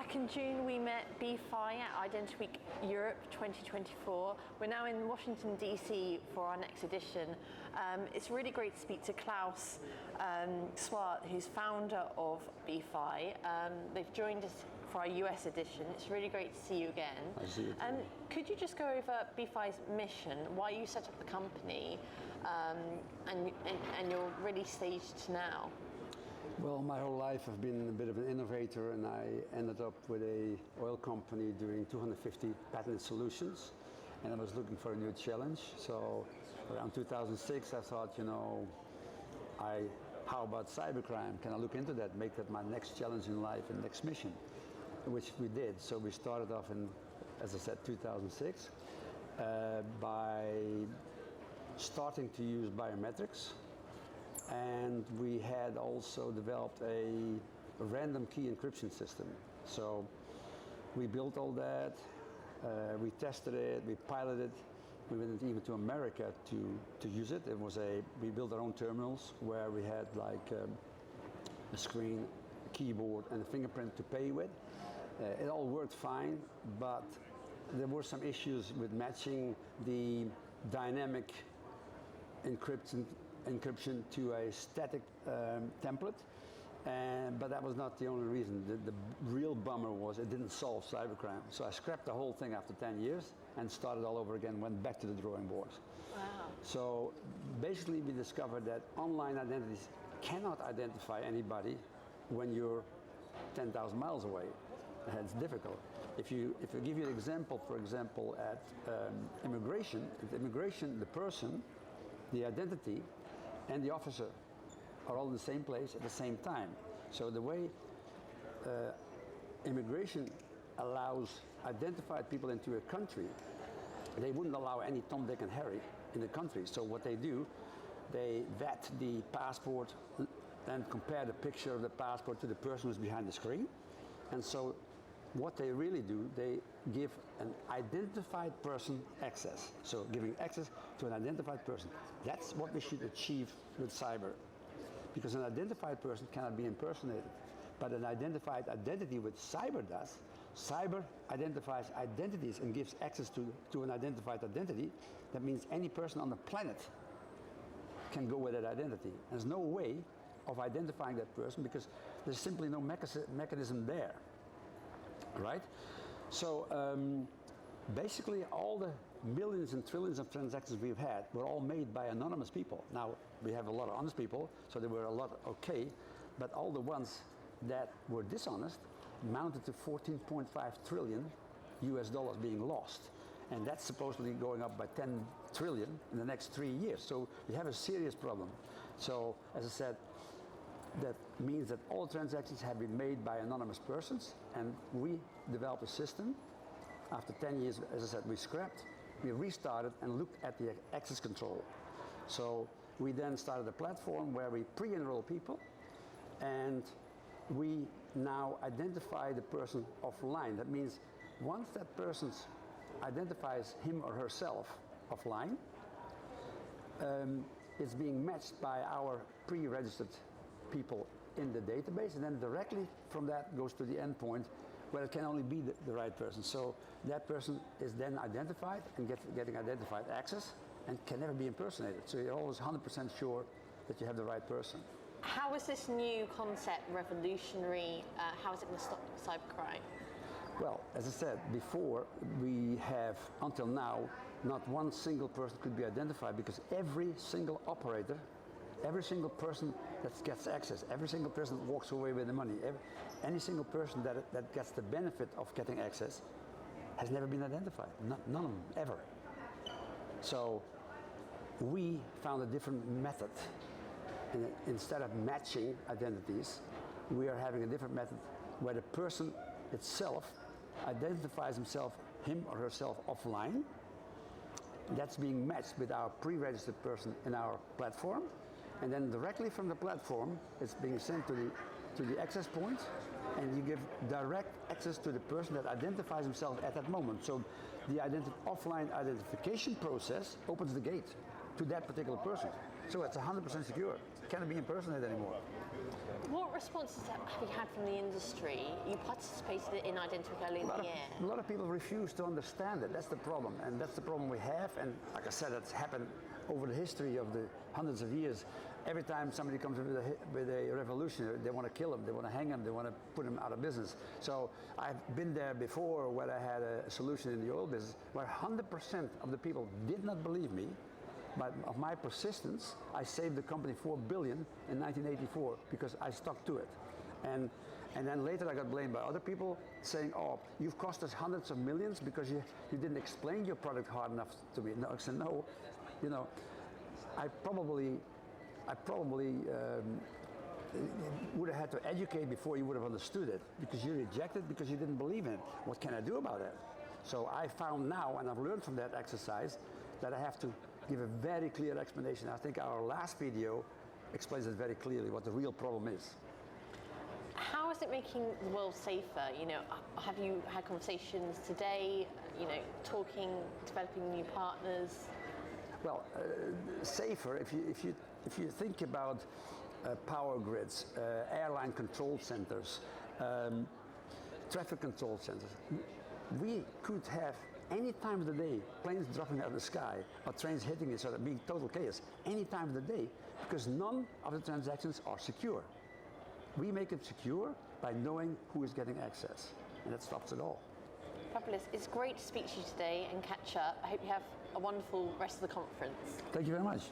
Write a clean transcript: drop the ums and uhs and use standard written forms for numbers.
Back in June we met BFI at Identity Week Europe 2024. We're now in Washington DC for our next edition. It's really great to speak to Klaas Zwart, who's founder of BFI. They've joined us for our US edition. It's really great to see you again. I see you too. Could you just go over BFI's mission, why you set up the company, and your release stage to now? Well, my whole life I've been a bit of an innovator, and I ended up with a oil company doing 250 patented solutions, and I was looking for a new challenge. So around 2006 I thought, how about cybercrime? Can I look into that, make that my next challenge in life and next mission? Which we did. So we started off in, as I said, 2006 by starting to use biometrics. And we had also developed a random key encryption system. So we built all that, we tested it, we piloted, we went even to America to use it. We built our own terminals where we had like a screen, a keyboard and a fingerprint to pay with. It all worked fine, but there were some issues with matching the dynamic encryption to a static template, but that was not the only reason. The real bummer was it didn't solve cybercrime. So I scrapped the whole thing after 10 years and started all over again, went back to the drawing board. Wow. So basically we discovered that online identities cannot identify anybody when you're 10,000 miles away. It's difficult. If you give you an example, for example, at immigration, the person, the identity, and the officer are all in the same place at the same time. So the way immigration allows identified people into a country, they wouldn't allow any Tom, Dick, and Harry in the country. So what they do, they vet the passport and compare the picture of the passport to the person who's behind the screen. And so what they really do, they give an identified person access. So giving access to an identified person. That's what we should achieve with cyber. Because an identified person cannot be impersonated. But an identified identity, which cyber does, cyber identifies identities and gives access to an identified identity. That means any person on the planet can go with that identity. There's no way of identifying that person because there's simply no mechanism there. Right? So basically all the millions and trillions of transactions we've had were all made by anonymous people. Now we have a lot of honest people, so there were a lot okay, but all the ones that were dishonest amounted to 14.5 trillion US dollars being lost. And that's supposedly going up by 10 trillion in the next 3 years. So we have a serious problem. So as I said, that means that all transactions have been made by anonymous persons, and we developed a system. After 10 years, as I said, we scrapped, we restarted and looked at the access control. So we then started a platform where we pre-enroll people, and we now identify the person offline. That means once that person identifies him or herself offline, it's being matched by our pre-registered people in the database, and then directly from that goes to the endpoint where it can only be the right person. So that person is then identified and getting identified access and can never be impersonated. So you're always 100% sure that you have the right person. How is this new concept revolutionary? How is it going to stop cybercrime? Well, as I said before, we have until now not one single person could be identified because every single operator, every single person that gets access, every single person that walks away with the money, any single person that gets the benefit of getting access has never been identified. None of them, ever. So we found a different method. And instead of matching identities, we are having a different method where the person itself identifies him or herself offline. That's being matched with our pre-registered person in our platform. And then directly from the platform, it's being sent to the access point, and you give direct access to the person that identifies himself at that moment. So the offline identification process opens the gate to that particular person. So it's 100% secure. cannot be impersonated anymore. What responses have you had from the industry? You participated in Identity early in the year. A lot of people refuse to understand it. That's the problem, and that's the problem we have. And like I said, it's happened over the history of the hundreds of years. Every time somebody comes with a revolution, they want to kill him, they want to hang him, they want to put him out of business. So I've been there before where I had a solution in the oil business where 100% of the people did not believe me. But of my persistence, I saved the company $4 billion in 1984 because I stuck to it. And then later I got blamed by other people saying, oh, you've cost us hundreds of millions because you didn't explain your product hard enough to me. No, I said, no, you know, I probably would have had to educate before you would have understood it because you rejected because you didn't believe in it. What can I do about that? So I found now, and I've learned from that exercise, that I have to give a very clear explanation. I think our last video explains it very clearly what the real problem is. How is it making the world safer? You know, have you had conversations today, you know, talking, developing new partners? Well, safer, if you think about power grids, airline control centers, traffic control centers, we could have any time of the day planes dropping out of the sky or trains hitting each other, being total chaos, any time of the day, because none of the transactions are secure. We make it secure by knowing who is getting access, and that stops it all. Fabulous. It's great to speak to you today and catch up. I hope you have a wonderful rest of the conference. Thank you very much.